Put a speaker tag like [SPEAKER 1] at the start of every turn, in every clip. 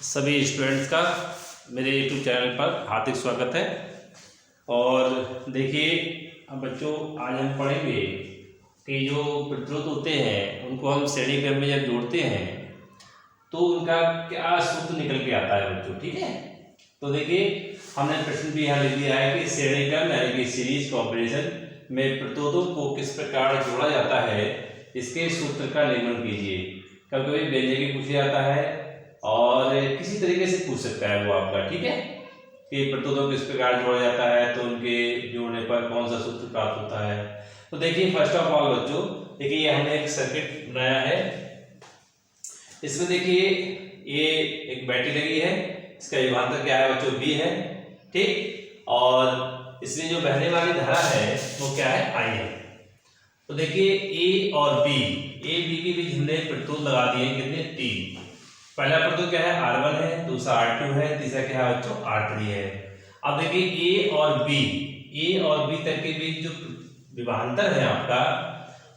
[SPEAKER 1] सभी स्टूडेंट्स का मेरे यूट्यूब चैनल पर हार्दिक स्वागत है। और देखिए अब बच्चों, आज हम पढ़ेंगे कि जो प्रतिरोध होते हैं उनको हम श्रेणी क्रम में जब जोड़ते हैं तो उनका क्या सूत्र निकल के आता है बच्चों। ठीक है, तो देखिए हमने प्रश्न भी यहाँ लिख दिया है कि श्रेणी क्रम यानी कि सीरीज कॉम्बिनेशन में प्रतिरोधों को किस प्रकार जोड़ा जाता है, इसके सूत्र का निर्माण कीजिए। कभी कभी व्यंजक पूछा जाता है और किसी तरीके से पूछ सकता है वो आपका। ठीक है, कि प्रतिरोधों किस प्रकार जोड़ा जाता है तो उनके जोड़ने पर कौन सा सूत्र प्राप्त होता है। तो देखिए फर्स्ट ऑफ ऑल बच्चों, देखिए ये हमने एक सर्किट बनाया है। इसमें देखिए ये एक बैटरी लगी है, इसका विभवांतर क्या है बच्चों, बी है। ठीक, और इसमें जो बहने वाली धारा है वो क्या है, आई है। तो देखिए ए और बी, ए बी के बीच हमने प्रतिरोध लगा दिए कितने, तीन। पहला प्रतिरोध क्या है, R1 है, दूसरा R2 है, तीसरा क्या है बच्चों, R3 है। अब देखिए ए और बी तक के बीच जो विभवांतर है आपका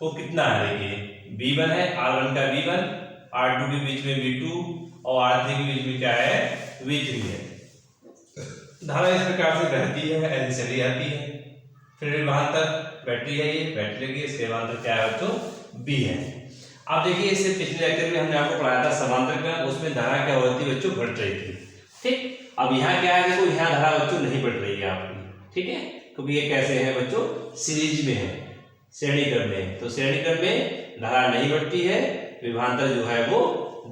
[SPEAKER 1] वो कितना है, देखिए V1 है, R1 का V1, R2 के बीच में V2 और R3 के बीच में क्या है, V3 है। धारा इस प्रकार से बहती है, ऐसे चली जाती है। फिर विभवांतर बैटरी है, ये बैटरी लगी है, इसके विभवांतर क्या है बच्चों, B है। अब देखिए इससे पिछले लेक्चर में हमने आपको पढ़ाया था समांतर क्रम, उसमें धारा क्या होती है बच्चों, बढ़ रही थी। ठीक, अब यहाँ क्या है, देखो यहाँ धारा बच्चों नहीं बढ़ रही है आपकी। ठीक है, क्योंकि ये कैसे है बच्चों, सीरीज में है, श्रेणी क्रम में। तो श्रेणी क्रम में धारा नहीं बढ़ती है, विभवांतर जो है वो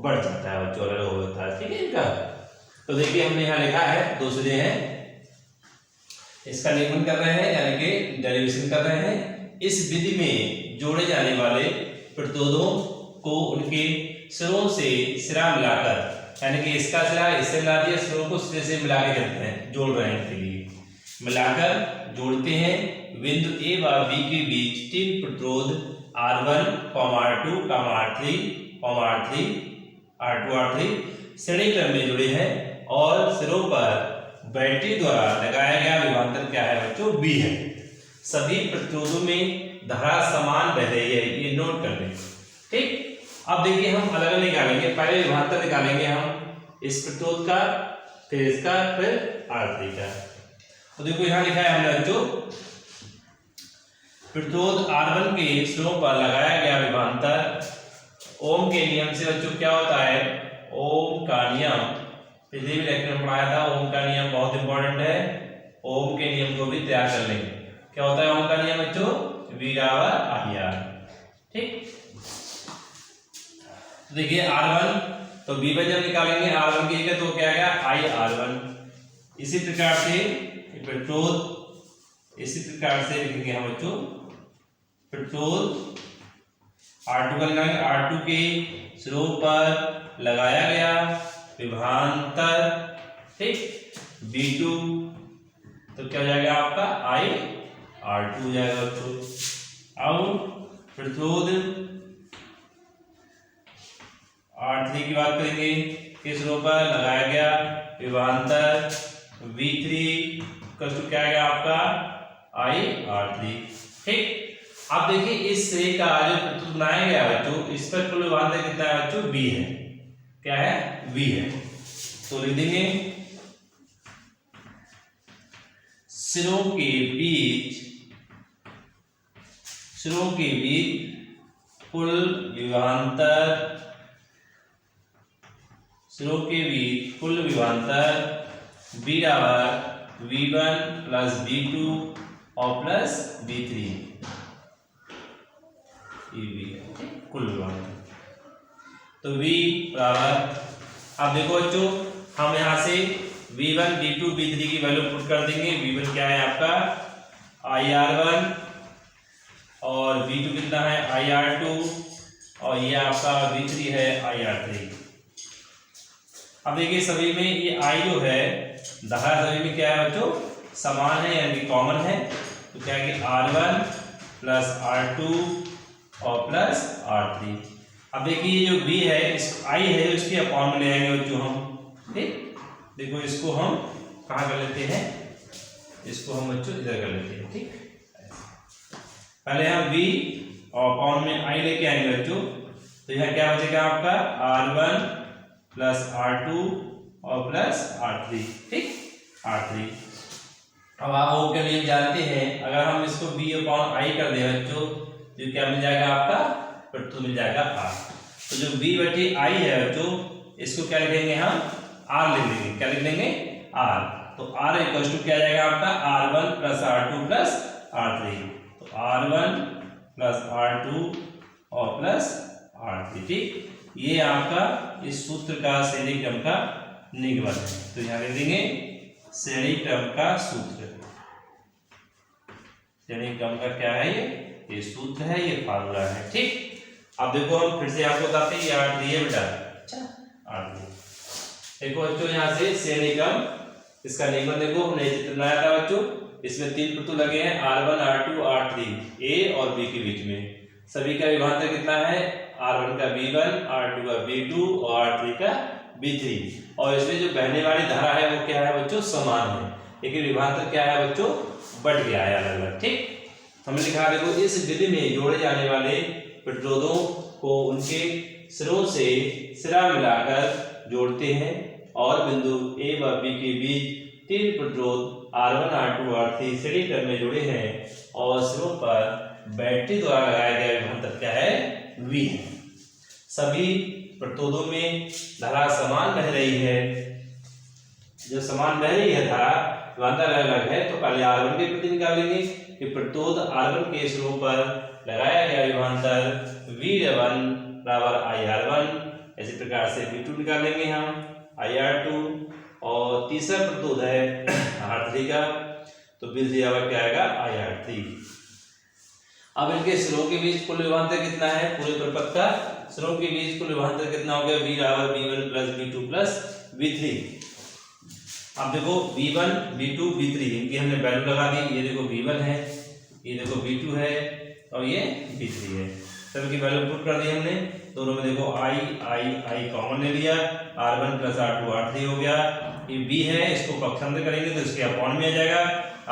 [SPEAKER 1] बढ़ जाता है बच्चों, अलग हो जाता है। ठीक है इनका। तो देखिए हमने यहाँ लिखा है, दूसरे हैं, इसका नियमन कर रहे हैं यानी कि डेरिवेशन कर रहे हैं। इस विधि में जोड़े जाने वाले प्रतिरोधों को उनके सिरों से सिरा मिलाकर, यानी कि इसका सिरा इससे मिला दिया, सिरों को सिरे से मिला के करते हैं, जोड़ रहे हैं, इसके लिए मिलाकर जोड़ते हैं। बिंदु ए व बी के बीच तीन प्रतिरोध R1, R2, R3 श्रेणी क्रम में जुड़े हैं और सिरों पर बैटरी द्वारा लगाया गया विभवांतर क्या है बच्चों, B है। सभी प्रतिरोधों में धारा समान बह रही है, ये नोट कर लें। ठीक, अब देखिए हम अलग अलग निकालेंगे। पहले विभवांतर निकालेंगे हम इस प्रतिरोध का, फिर इसका, फिर R3 का। तो देखो यहाँ लिखा है हमने बच्चों, प्रतिरोध R1 के सिरों पर लगाया गया विभवांतर ओम के नियम से बच्चों क्या होता है, ओम का नियम, पिछले भी लेक्चर में पढ़ाया था। ओम का नियम बहुत इंपॉर्टेंट है, ओम के नियम को भी तैयार कर लेंगे। क्या होता है ओम का नियम बच्चों, V बराबर IR। ठीक, देखिए R1 तो V1 जब निकालेंगे R1 की जगह तो क्या आएगा, IR1। इसी प्रकार से प्रतिरोध, इसी प्रकार से लिखेंगे हम बच्चों, प्रतिरोध R2 का निकालेंगे, R2 के सिरों पर लगाया गया विभवांतर, ठीक, V2 तो क्या हो जाएगा आपका, IR2 हो जाएगा बच्चों। अब प्रतिरोध R3 की बात करेंगे, किस सिरों पर लगाया गया विभवांतर V3 का क्या आएगा आपका, IR3। ठीक, अब देखिए इस सिरे का जो प्रतिरोध बनाया गया बच्चों, इस पर कुल विभवांतर कितना है बच्चों, B है। क्या है, V है। तो लिख देंगे सिरों के बीच कुल विभवांतर, सिरों के बीच कुल विभवांतर B बराबर V1 प्लस V2 और प्लस V3, कुल विभवांतर। तो V बराबर, अब देखो बच्चों हम यहाँ से V1, V2, V3 की वैल्यू पुट कर देंगे। V1 क्या है आपका, IR1 और V2 कितना है, IR2 और ये आपका V3 है IR3। अब देखिए सभी में ये I जो है, धारा सभी में क्या है बच्चों, समान है यानी कॉमन है। तो क्या है कि R1 प्लस R2 और प्लस R3। अब देखिए जो B है, इस I है, इसके अपॉन में ले आएंगे बच्चों हम। ठीक, देखो इसको हम कहाँ कर लेते हैं, इसको हम बच्चों इधर कर लेते हैं। ठीक, पहले हम V और अपॉन में I लेके आएंगे बच्चों। तो यह क्या बचेगा आपका, R1 प्लस R2 और प्लस R3, ठीक, R3। अब आप O के नियम जानते हैं, अगर हम इसको B/I कर दें बच्चों, जो क्या मिल जाएगा आपका, प्रतिरोध मिल जाएगा R। तो जो B/I है बच्चों, इसको क्या लिखेंगे हम, R लिख लेंगे। क्या लिख लेंगे, R। तो R इक्वल टू क्या जाएगा आपका, R1 plus R2 plus R3। तो R1 प्लस R2 और प्लस R3, ठीक। ये आपका इस सूत्र का श्रेणी क्रम का निगमन है। तो यहाँ लिख देंगे श्रेणी क्रम का सूत्र। श्रेणी क्रम का क्या है, ये सूत्र है, ये फार्मूला है, ठीक। अब देखो हम फिर से आपको बताते हैं, ये R3 है बेटा, अच्छा R3। देखो बच्चों यहाँ से श्रेणी क्रम, इसका निगमन देखो, हमने चित्र बनाया था बच्चों, इसमें 3 प्रतिरोध लगे हैं, R1 R2 R3, A और B के बीच में। सभी का विभवांतर कितना है, R1 का V1, R2 का V2 और R3 का V3। और इसमें जो बहने वाली धारा है वो क्या है बच्चों, समान है, लेकिन विभवांतर क्या है बच्चों, बढ़ गया है अलग अलग, ठीक। हमने लिखा देखो, इस विधि में जोड़े जाने वाले प्रतिरोधों को उनके सिरों से सिरा मिलाकर जोड़ते हैं और बिंदु A व B के बीच 3 प्रतिरोध R1 R2 R3 श्रेणी क्रम में जुड़े हैं और सिरों पर बैटरी द्वारा लगाया गया विभवांतर क्या है, V है। सभी प्रतिरोधों में धारा समान बह रही है। जो समान बह रही है धारा, विभवांतर अलग अलग है, तो पहले R1 के प्रति निकालेंगे कि प्रतिरोध R1 के सिरों पर लगाया गया विभवांतर V1 बराबर IR1। इसी प्रकार से V2 निकालेंगे हम IR2, और तीसरा प्रतिरोध है R3 का, तो बिल दिया हुआ क्या आएगा, IR3। अब इनके सिरों के बीच कुल विभवांतर कितना है, पूरे परिपथ का सिरों के बीच कुल विभवांतर कितना हो गया, V बराबर V1 plus V2 plus V3। अब देखो V1 V2 V3 इनकी हमने वैल्यू लगा दी। ये देखो V1 है, ये देखो V2 है और ये V3 है। सभी की वैल्यू पुट कर दी हमने। दोनों में देखो I कॉमन ले लिया, R1 प्लस R2 R3 हो गया। ये B है, इसको पक्षांतर करेंगे तो इसके अपॉन में आ जाएगा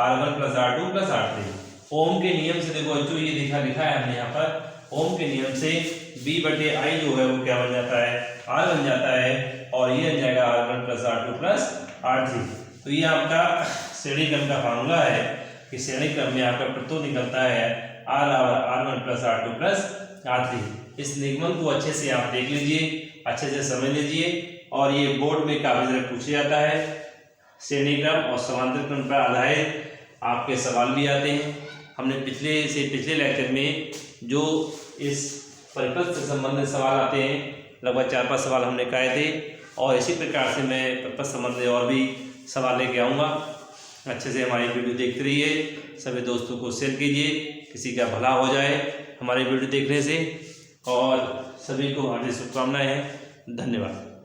[SPEAKER 1] R1 plus R2 plus R3। ओम के नियम से देखो बच्चों, ये लिखा है हमने यहाँ पर, ओम के नियम से B/I जो है वो क्या बन जाता है, R बन जाता है, और ये बन जाएगा R1 plus R2 plus R3। तो ये आपका श्रेणी क्रम का फार्मूला है कि श्रेणी क्रम में आपका प्रतिरोध निकलता है R1 plus R2 plus R3। इस निगमन को अच्छे से आप देख लीजिए, अच्छे से समझ लीजिए, और ये बोर्ड में काफी तरह पूछा जाता है। श्रेणी क्रम और समांतर क्रम पर आधारित आपके सवाल भी आते हैं। हमने पिछले लेक्चर में जो इस परिपथ से संबंधित सवाल आते हैं, लगभग 4-5 सवाल हमने कराए थे, और इसी प्रकार से मैं परिपथ संबंधित और भी सवाल लेके आऊँगा। अच्छे से हमारी वीडियो देखते रहिए, सभी दोस्तों को शेयर कीजिए, किसी का भला हो जाए हमारी वीडियो देखने से, और सभी को हार्दिक शुभकामनाएं हैं। धन्यवाद।